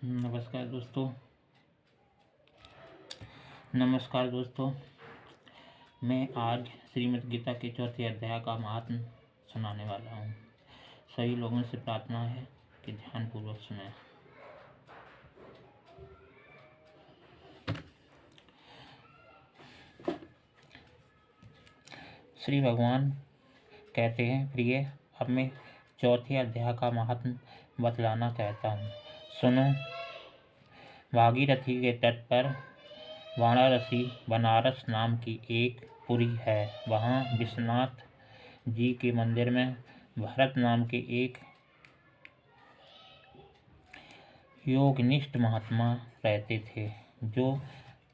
नमस्कार दोस्तों। नमस्कार दोस्तों, मैं आज श्रीमद् गीता के चौथे अध्याय का महात्म्य सुनाने वाला हूँ। सभी लोगों से प्रार्थना है कि ध्यानपूर्वक सुनें। श्री भगवान कहते हैं, प्रिय, अब मैं चौथे अध्याय का महात्म्य बतलाना चाहता हूँ। सुनो। भागीरथी के तट पर वाराणसी बनारस नाम की एक पुरी है। वहाँ विश्वनाथ जी के मंदिर में भरत नाम के एक योगनिष्ठ महात्मा रहते थे, जो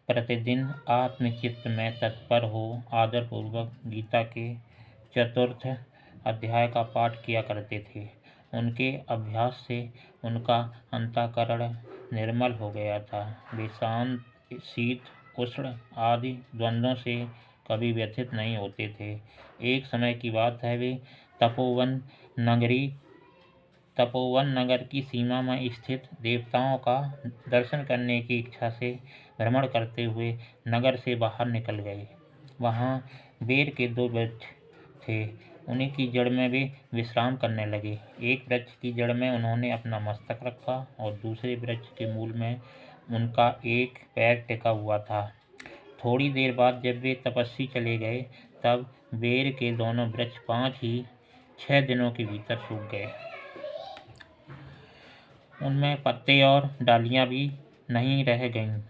प्रतिदिन आत्मचित्त में तत्पर हो आदरपूर्वक गीता के चतुर्थ अध्याय का पाठ किया करते थे। उनके अभ्यास से उनका अंतःकरण निर्मल हो गया था। वे शांत, शीत, उष्ण आदि द्वंद्वों से कभी व्यथित नहीं होते थे। एक समय की बात है, वे तपोवन नगर की सीमा में स्थित देवताओं का दर्शन करने की इच्छा से भ्रमण करते हुए नगर से बाहर निकल गए। वहाँ बेर के 2 वृक्ष थे। उन्हीं की जड़ में वे विश्राम करने लगे। एक वृक्ष की जड़ में उन्होंने अपना मस्तक रखा और दूसरे वृक्ष के मूल में उनका एक पैर टिका हुआ था। थोड़ी देर बाद जब वे तपस्वी चले गए, तब बेर के दोनों वृक्ष 6 दिनों के भीतर सूख गए। उनमें पत्ते और डालियां भी नहीं रह गईं।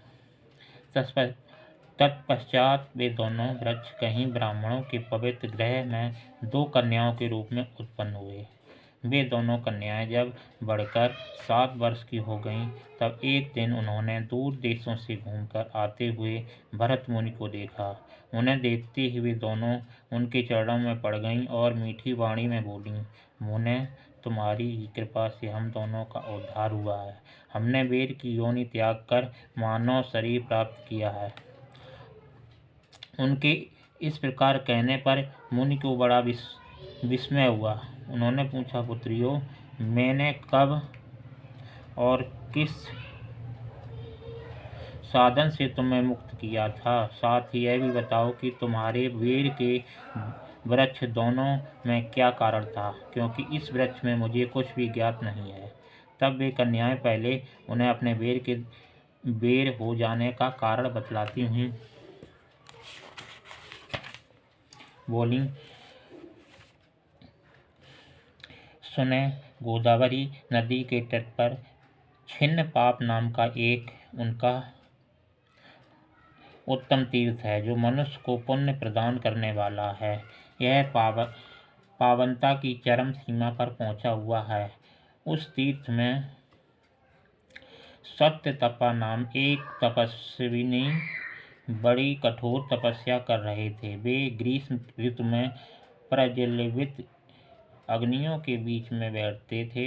तत्पश्चात वे दोनों वृक्ष कहीं ब्राह्मणों के पवित्र गृह में 2 कन्याओं के रूप में उत्पन्न हुए। वे दोनों कन्याएं जब बढ़कर 7 वर्ष की हो गईं, तब एक दिन उन्होंने दूर देशों से घूमकर आते हुए भरत मुनि को देखा। उन्हें देखते ही वे दोनों उनके चरणों में पड़ गईं और मीठी वाणी में बोलीं, मुने, तुम्हारी ही कृपा से हम दोनों का उद्धार हुआ है। हमने बेर की योनि त्याग कर मानव शरीर प्राप्त किया है। उनके इस प्रकार कहने पर मुनि को बड़ा विस्मय हुआ। उन्होंने पूछा, पुत्रियों, मैंने कब और किस साधन से तुम्हें मुक्त किया था? साथ ही यह भी बताओ कि तुम्हारे बेर के वृक्ष दोनों में क्या कारण था, क्योंकि इस वृक्ष में मुझे कुछ भी ज्ञात नहीं है। तब वे कन्याएं पहले उन्हें अपने बेर हो जाने का कारण बतलाती हुई बोली, सुने, गोदावरी नदी के तट पर छिन्न पाप नाम का एक उनका उत्तम तीर्थ है, जो मनुष्य को पुण्य प्रदान करने वाला है। यह पावनता की चरम सीमा पर पहुंचा हुआ है। उस तीर्थ में सत्य तपा नाम एक तपस्विनी बड़ी कठोर तपस्या कर रहे थे। वे ग्रीष्म ऋतु में प्रज्वलित अग्नियों के बीच में बैठते थे।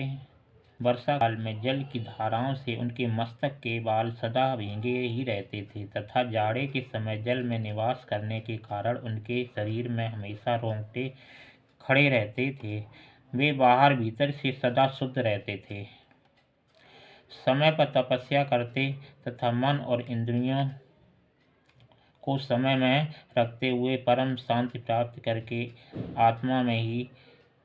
वर्षा काल में जल की धाराओं से उनके मस्तक के बाल सदा भीगे ही रहते थे तथा जाड़े के समय जल में निवास करने के कारण उनके शरीर में हमेशा रोंगटे खड़े रहते थे। वे बाहर भीतर से सदा शुद्ध रहते थे। समय पर तपस्या करते तथा मन और इंद्रियों को समय में रखते हुए परम शांति प्राप्त करके आत्मा में ही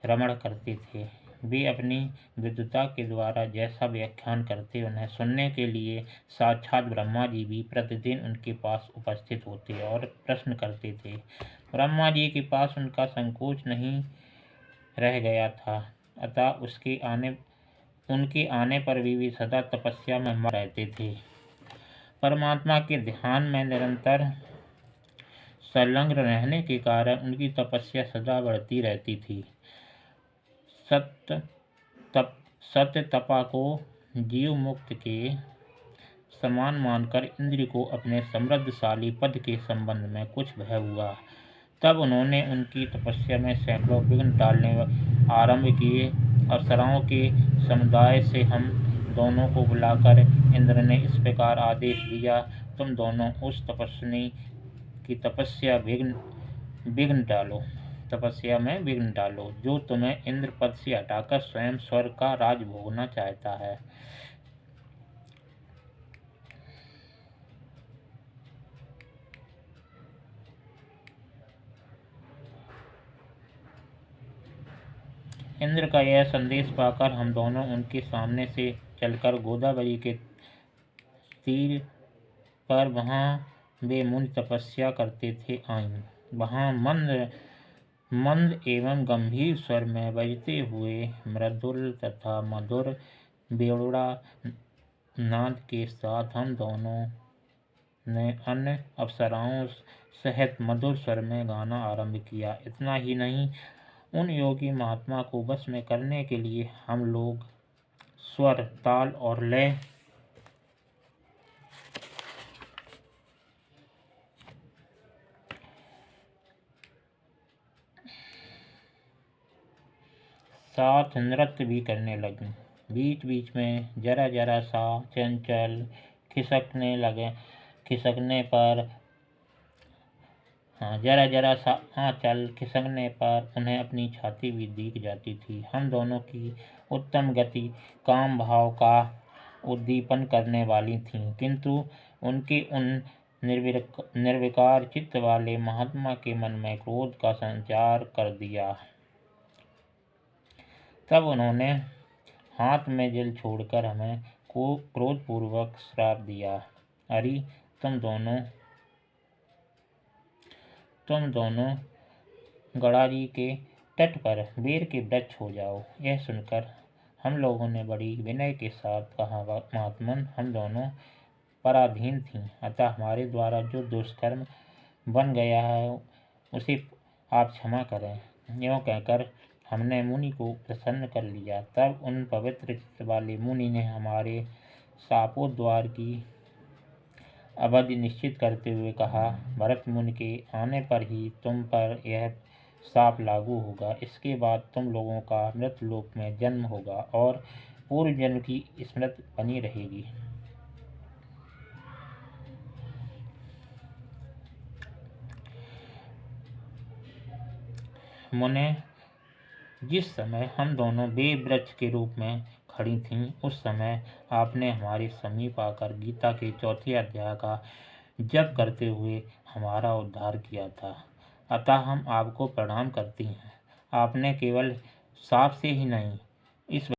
रमण करते थे। वे अपनी विद्वता के द्वारा जैसा व्याख्यान करते, उन्हें सुनने के लिए साक्षात ब्रह्मा जी भी प्रतिदिन उनके पास उपस्थित होते और प्रश्न करते थे। ब्रह्मा जी के पास उनका संकोच नहीं रह गया था, अतः उनके आने पर भी सदा तपस्या में मग्न रहते थे। परमात्मा के ध्यान में निरंतर संलग्न रहने के कारण उनकी तपस्या सदा बढ़ती रहती थी। सत्य तपा को जीव मुक्त के समान मानकर इंद्र को अपने समृद्धशाली पद के संबंध में कुछ भय हुआ। तब उन्होंने उनकी तपस्या में सैकड़ों विघ्न डालने आरंभ किए। अप्सराओं के समुदाय से हम दोनों को बुलाकर इंद्र ने इस प्रकार आदेश दिया, तुम दोनों उस तपस्विनी की तपस्या में विघ्न डालो, जो तुम्हें इंद्र पद से हटाकर स्वयं स्वर्ग का राज भोगना चाहता है। इंद्र का यह संदेश पाकर हम दोनों उनके सामने से चलकर गोदावरी के तीर पर, वहाँ वे मुनि तपस्या करते थे, आईं। वहाँ मंद एवं गंभीर स्वर में बजते हुए मृदुल तथा मधुर बेवड़ा नाद के साथ हम दोनों ने अन्य अप्सराओं सहित मधुर स्वर में गाना आरंभ किया। इतना ही नहीं, उन योगी महात्मा को वश में करने के लिए हम लोग स्वर, ताल और लय साथ नृत्य भी करने लगे। बीच बीच में जरा जरा सा चंचल खिसकने पर उन्हें अपनी छाती भी दिख जाती थी। हम दोनों की उत्तम गति काम भाव का उद्दीपन करने वाली थी, किंतु उनके उन निर्विकार चित्त वाले महात्मा के मन में क्रोध का संचार कर दिया। तब उन्होंने हाथ में जल छोड़कर हमें क्रोधपूर्वक श्राप दिया, अरे तुम दोनों गड़ारी के तट पर बेर के वृक्ष हो जाओ। यह सुनकर हम लोगों ने बड़ी विनय के साथ कहा, महात्मन, हम दोनों पराधीन थीं, अतः हमारे द्वारा जो दुष्कर्म बन गया है उसे आप क्षमा करें। यूँ कहकर हमने मुनि को प्रसन्न कर लिया। तब उन पवित्र चित्त वाले मुनि ने हमारे शापोद्धार की अवधि निश्चित करते हुए कहा, भरत मुनि के आने पर ही तुम पर यह शाप लागू होगा। इसके बाद तुम लोगों का मृतलोक में जन्म होगा और पूर्व जन्म की स्मृति बनी रहेगी। मुने, जिस समय हम दोनों बेर वृक्ष के रूप में खड़ी थीं, उस समय आपने हमारे समीप आकर गीता के 4 अध्याय का जप करते हुए हमारा उद्धार किया था, अतः हम आपको प्रणाम करती हैं। आपने केवल शाप से ही नहीं, इस